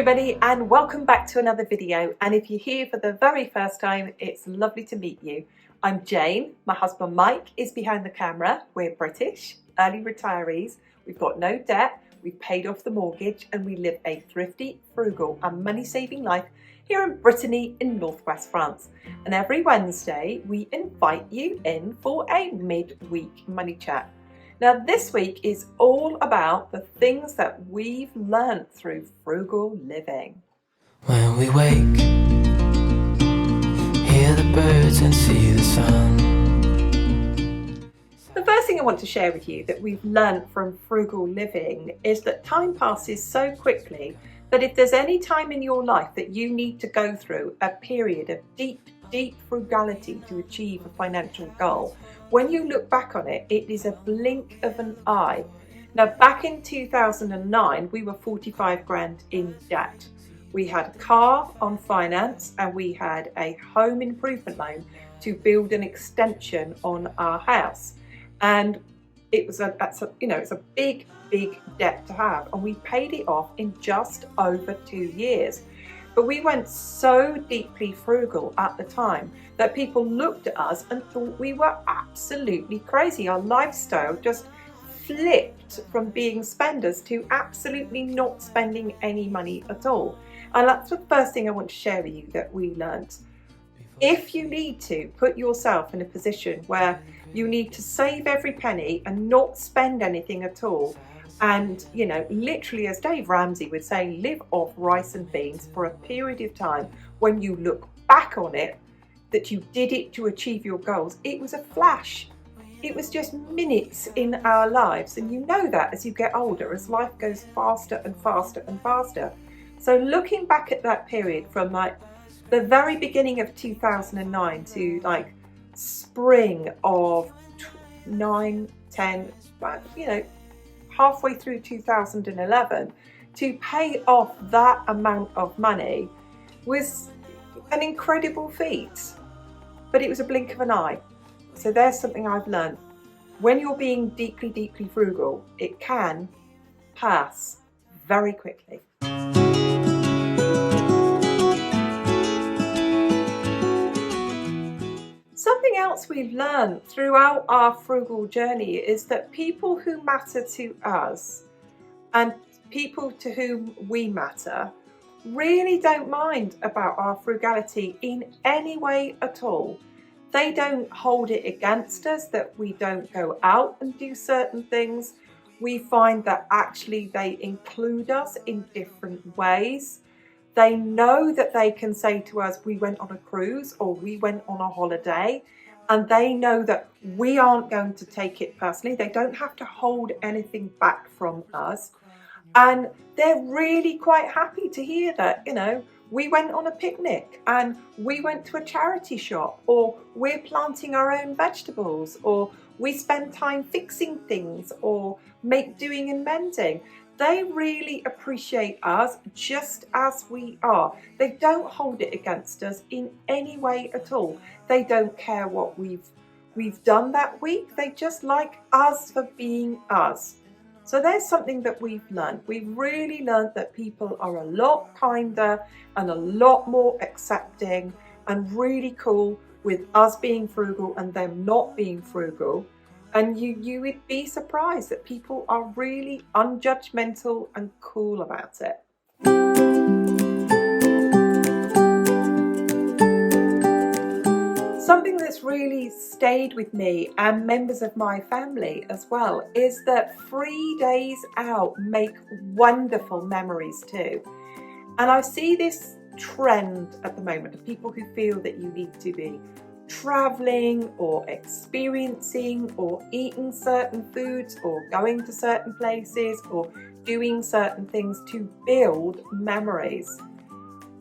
everybody and welcome back to another video, and if you're here for the very first time, it's lovely to meet you. I'm Jane, my husband Mike is behind the camera. We're British, early retirees, we've got no debt, we've paid off the mortgage and we live a thrifty, frugal and money-saving life here in Brittany in northwest France. And every Wednesday we invite you in for a mid-week money chat. Now this week is all about the things that we've learned through frugal living. When we wake, hear the birds and see the sun. The first thing I want to share with you that we've learned from frugal living is that time passes so quickly that if there's any time in your life that you need to go through a period of deep frugality to achieve a financial goal, when you look back on it, it is a blink of an eye. Now, back in 2009, we were 45 grand in debt. We had a car on finance and we had a home improvement loan to build an extension on our house. And it was it's a big debt to have, and we paid it off in just over 2 years. But we went so deeply frugal at the time that people looked at us and thought we were absolutely crazy. Our lifestyle just flipped from being spenders to absolutely not spending any money at all. And that's the first thing I want to share with you that we learned. If you need to put yourself in a position where you need to save every penny and not spend anything at all, and literally, as Dave Ramsey would say, live off rice and beans for a period of time, when you look back on it, that you did it to achieve your goals, it was a flash. It was just minutes in our lives, and you know that as you get older, as life goes faster and faster and faster. So looking back at that period from like the very beginning of 2009 to like spring of 9, 10, halfway through 2011, to pay off that amount of money was an incredible feat, but it was a blink of an eye. So there's something I've learned. When you're being deeply frugal, it can pass very quickly. Something else we've learned throughout our frugal journey is that people who matter to us and people to whom we matter really don't mind about our frugality in any way at all. They don't hold it against us that we don't go out and do certain things. We find that actually they include us in different ways. They know that they can say to us, we went on a cruise or we went on a holiday, and they know that we aren't going to take it personally. They don't have to hold anything back from us. And they're really quite happy to hear that, we went on a picnic and we went to a charity shop, or we're planting our own vegetables, or we spend time fixing things or doing and mending. They really appreciate us just as we are. They don't hold it against us in any way at all. They don't care what we've done that week. They just like us for being us. So there's something that we've learned. We've really learned that people are a lot kinder and a lot more accepting and really cool with us being frugal and them not being frugal. And you would be surprised that people are really unjudgmental and cool about it. Something that's really stayed with me and members of my family as well is that 3 days out make wonderful memories too. And I see this trend at the moment of people who feel that you need to be traveling or experiencing or eating certain foods or going to certain places or doing certain things to build memories.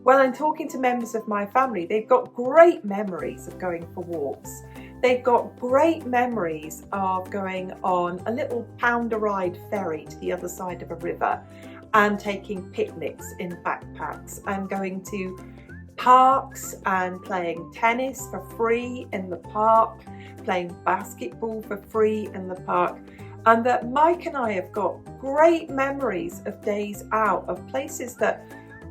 Well, in talking to members of my family, they've got great memories of going for walks. They've got great memories of going on a little pounder-ride ferry to the other side of a river and taking picnics in backpacks and going to parks and playing tennis for free in the park, playing basketball for free in the park. And that Mike and I have got great memories of days out, of places that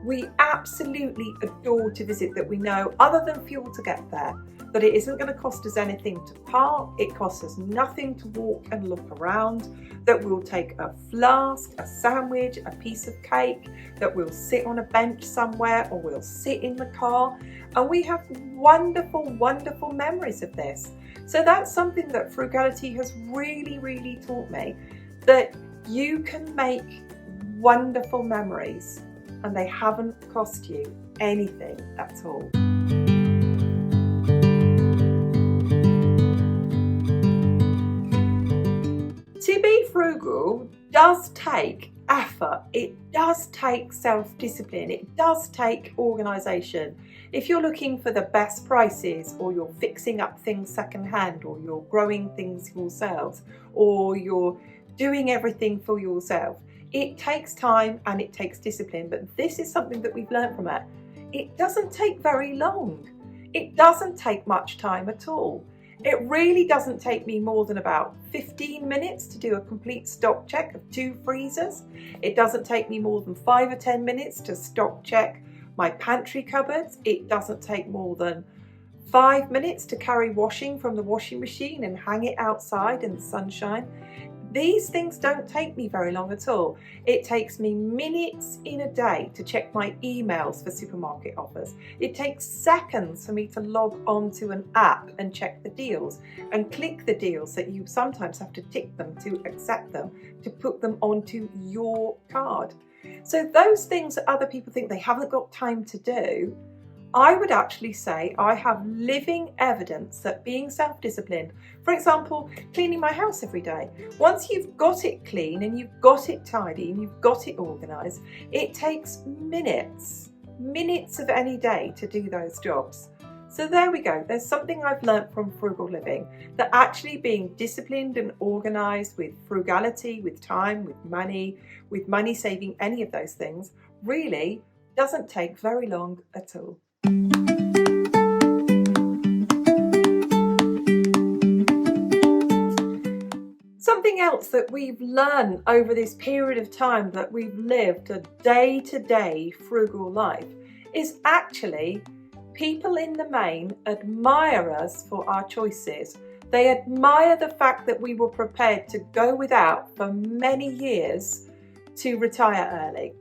we absolutely adore to visit, that we know, other than fuel to get there, that it isn't going to cost us anything to park, it costs us nothing to walk and look around, that we'll take a flask, a sandwich, a piece of cake, that we'll sit on a bench somewhere, or we'll sit in the car, and we have wonderful, wonderful memories of this. So that's something that frugality has really, really taught me, that you can make wonderful memories and they haven't cost you anything at all. To be frugal does take effort, it does take self-discipline, it does take organisation. If you're looking for the best prices, or you're fixing up things secondhand, or you're growing things yourselves, or you're doing everything for yourself, it takes time and it takes discipline. But this is something that we've learned from it. It doesn't take very long. It doesn't take much time at all. It really doesn't take me more than about 15 minutes to do a complete stock check of 2 freezers. It doesn't take me more than 5 or 10 minutes to stock check my pantry cupboards. It doesn't take more than 5 minutes to carry washing from the washing machine and hang it outside in the sunshine. These things don't take me very long at all. It takes me minutes in a day to check my emails for supermarket offers. It takes seconds for me to log onto an app and check the deals and click the deals that you sometimes have to tick them to accept them, to put them onto your card. So those things that other people think they haven't got time to do, I would actually say I have living evidence that being self-disciplined, for example, cleaning my house every day, once you've got it clean and you've got it tidy and you've got it organised, it takes minutes of any day to do those jobs. So there we go. There's something I've learnt from frugal living, that actually being disciplined and organised with frugality, with time, with money saving, any of those things, really doesn't take very long at all. Something else that we've learned over this period of time that we've lived a day-to-day frugal life is actually people in the main admire us for our choices. They admire the fact that we were prepared to go without for many years to retire early.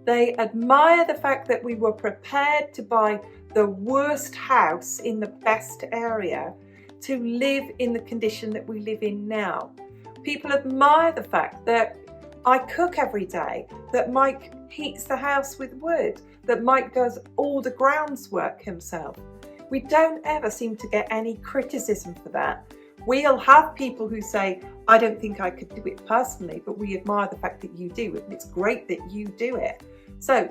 They admire the fact that we were prepared to buy the worst house in the best area to live in the condition that we live in now. People admire the fact that I cook every day, that Mike heats the house with wood, that Mike does all the groundswork himself. We don't ever seem to get any criticism for that. We'll have people who say, I don't think I could do it personally, but we admire the fact that you do it, and it's great that you do it. So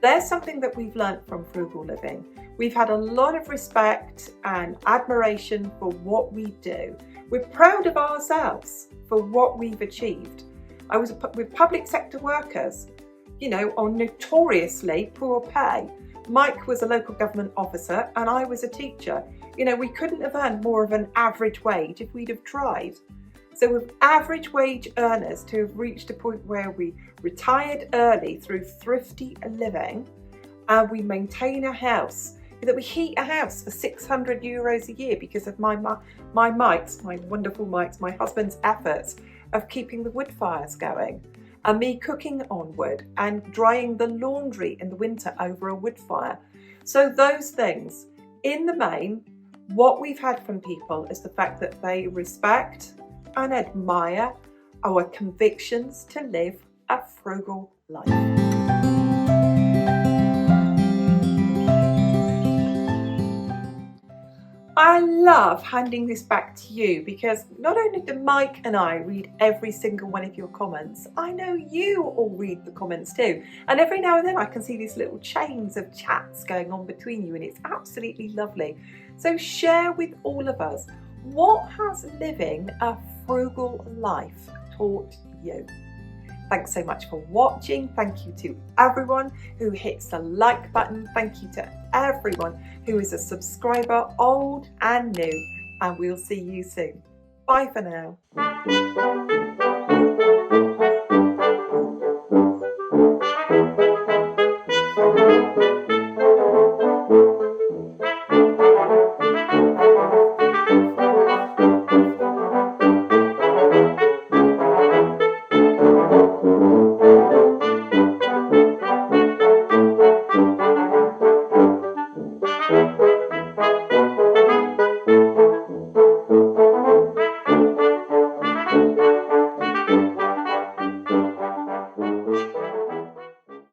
there's something that we've learnt from frugal living. We've had a lot of respect and admiration for what we do. We're proud of ourselves for what we've achieved. I was with public sector workers, on notoriously poor pay. Mike was a local government officer and I was a teacher. We couldn't have earned more of an average wage if we'd have tried. So with average wage earners to have reached a point where we retired early through thrifty living, and we maintain a house, that we heat a house for €600 a year because of my wonderful mics, my husband's efforts of keeping the wood fires going, and me cooking on wood and drying the laundry in the winter over a wood fire. So those things, in the main, what we've had from people is the fact that they respect and admire our convictions to live a frugal life. I love handing this back to you because not only do Mike and I read every single one of your comments, I know you all read the comments too. And every now and then I can see these little chains of chats going on between you, and it's absolutely lovely. So share with all of us, what has living a frugal life taught you? Thanks so much for watching. Thank you to everyone who hits the like button. Thank you to everyone who is a subscriber, old and new, and we'll see you soon. Bye for now.